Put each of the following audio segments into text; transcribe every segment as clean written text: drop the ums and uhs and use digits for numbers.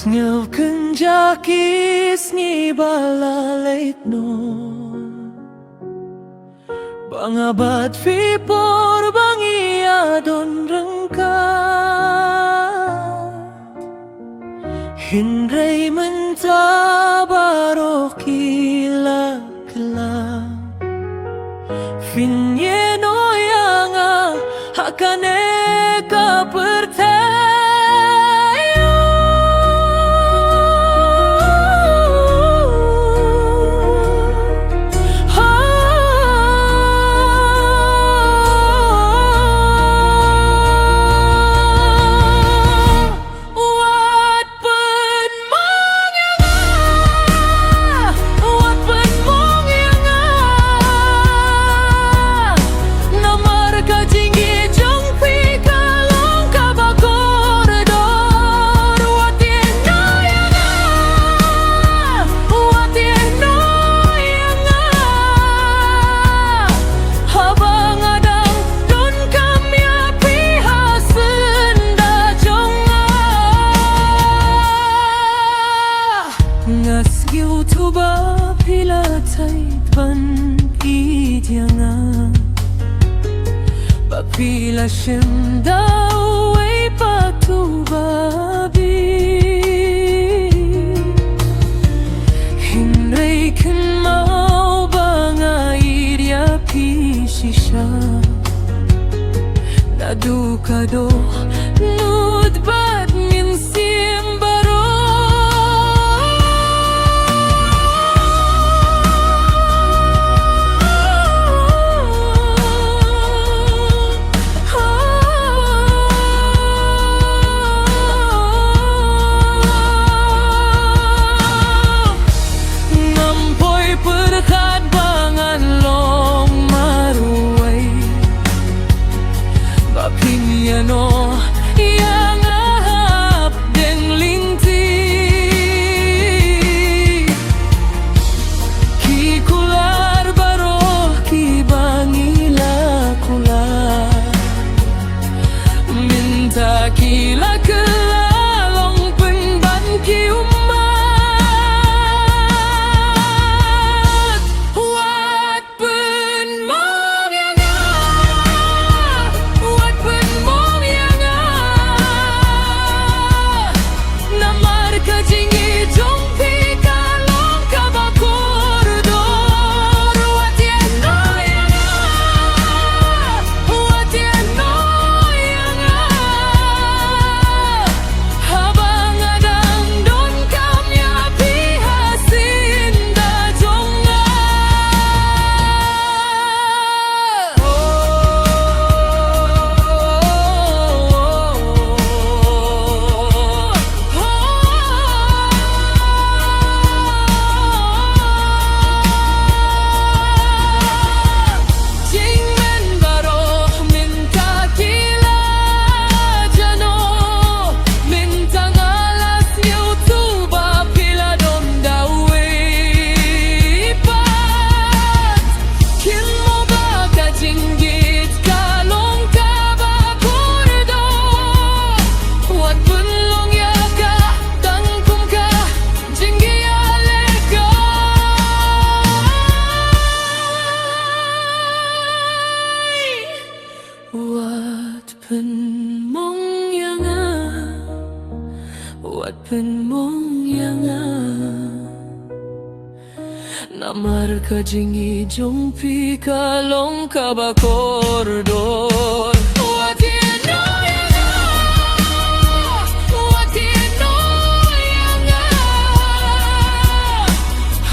Ngel kenjakis ni balalait no Bangabat vipor bangia don rengka Hinray mentabaro kila kila Finyeno yanga hakane ka Tuba pila tay pan idyanga Bapila shem daw ay patubabi Hinray kan mau banga irya pisisha Nadukado nudbat min simbaro no yang ahap deng lingti ki kular baro ki bangila kular minta kila kelalong penban ki umat wat pen mong yang wat pen Wat pen mong yanga Namar ka jingi jongpi kalong ka ba koridor Wat yeno yanga Wat yeno yanga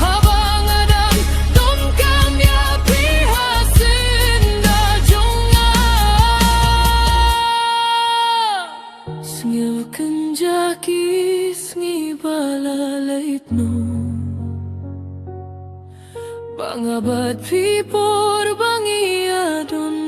Habang adang don kamya pihasin da jonga Sngil kenjaki balalait no Bangabat vipor bangia don